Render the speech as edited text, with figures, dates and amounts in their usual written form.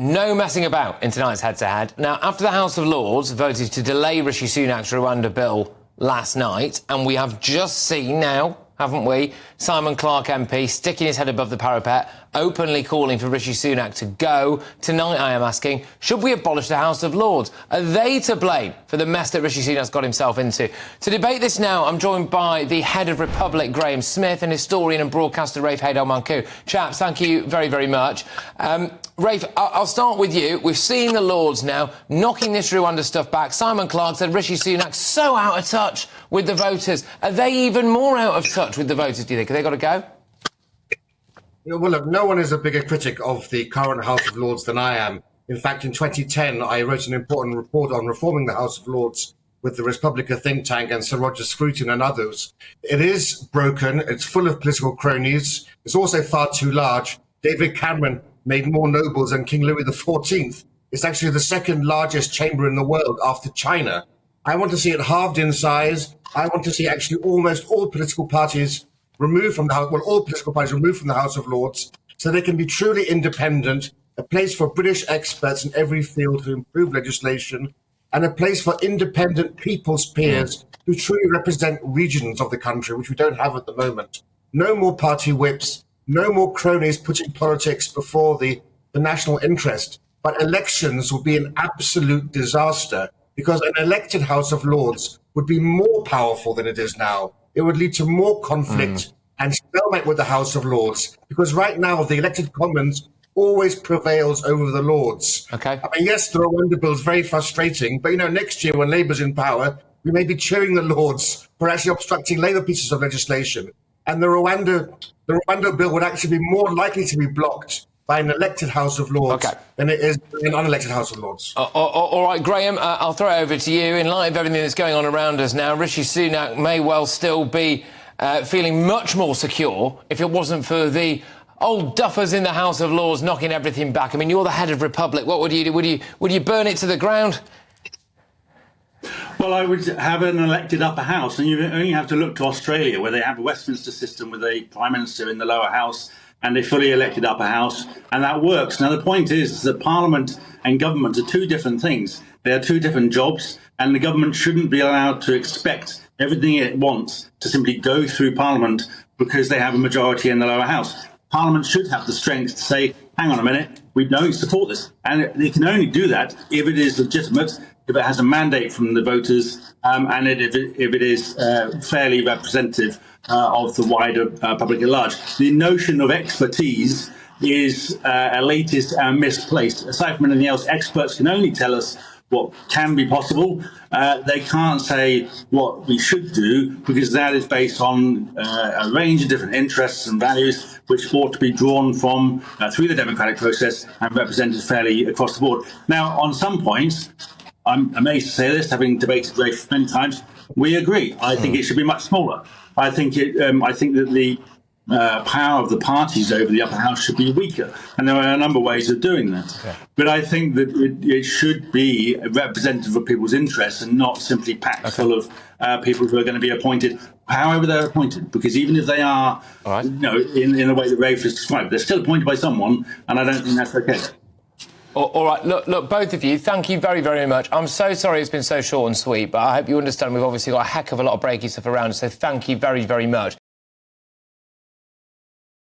No messing about in tonight's head-to-head. Now, after the House of Lords voted to delay Rishi Sunak's Rwanda bill last night, and we have just seen now, haven't we, Simon Clarke MP sticking his head above the parapet, openly calling for Rishi Sunak to go. Tonight I am asking, should we abolish the House of Lords? Are they to blame for the mess that Rishi Sunak's got himself into? To debate this now, I'm joined by the head of Republic, Graham Smith, and historian and broadcaster, Rafe Heydel-Mankoo. Chaps, thank you very, very much. Rafe, I'll start with you. We've seen the Lords now knocking this Rwanda stuff back. Simon Clarke said Rishi Sunak's so out of touch with the voters. Are they even more out of touch with the voters, do you think? Have they got to go? Well, look, no one is a bigger critic of the current House of Lords than I am. In fact, in 2010, I wrote an important report on reforming the House of Lords with the Respublica think tank and Sir Roger Scruton and others. It is broken. It's full of political cronies. It's also far too large. David Cameron made more nobles than King Louis XIV. It's actually the second largest chamber in the world after China. I want to see it halved in size. I want to see actually almost all political parties removed from the House, well, all political parties removed from the House of Lords, so they can be truly independent, a place for British experts in every field to improve legislation, and a place for independent people's peers who truly represent regions of the country, which we don't have at the moment. No more party whips, no more cronies putting politics before the national interest. But elections will be an absolute disaster because an elected House of Lords would be more powerful than it is now. It would lead to more conflict and stalemate with the House of Lords, because right now the elected Commons always prevails over the Lords. Okay. I mean, yes, the Rwanda bill is very frustrating, but, next year when Labour's in power, we may be cheering the Lords for actually obstructing Labour pieces of legislation. And the Rwanda bill would actually be more likely to be blocked by an elected House of Lords than it is an unelected House of Lords. All right, Graham, I'll throw it over to you. In light of everything that's going on around us now, Rishi Sunak may well still be feeling much more secure if it wasn't for the old duffers in the House of Lords knocking everything back. I mean, you're the head of Republic. What would you do? Would you burn it to the ground? Well, I would have an elected upper house, and you only have to look to Australia, where they have a Westminster system with a prime minister in the lower house and a fully elected upper house, and that works. Now, the point is that Parliament and government are two different things. They are two different jobs, and the government shouldn't be allowed to expect everything it wants to simply go through Parliament because they have a majority in the lower house. Parliament should have the strength to say, hang on a minute, we don't support this. And they can only do that if it is legitimate, if it has a mandate from the voters, and if it is fairly representative of the wider public at large. The notion of expertise is elitist and misplaced. Aside from anything else, experts can only tell us what can be possible. They can't say what we should do, because that is based on a range of different interests and values which ought to be drawn from through the democratic process and represented fairly across the board. Now, on some points, I'm amazed to say this, having debated Rafe many times, we agree. I think it should be much smaller. I think that the power of the parties over the upper house should be weaker, and there are a number of ways of doing that. Okay. But I think that it should be representative of people's interests and not simply packed full of people who are going to be appointed however they're appointed. Because even if they are, in the way that Rafe has described, they're still appointed by someone, and I don't think that's okay. All right, look, both of you, thank you very, very much. I'm so sorry it's been so short and sweet, but I hope you understand we've obviously got a heck of a lot of breaking stuff around, so thank you very, very much.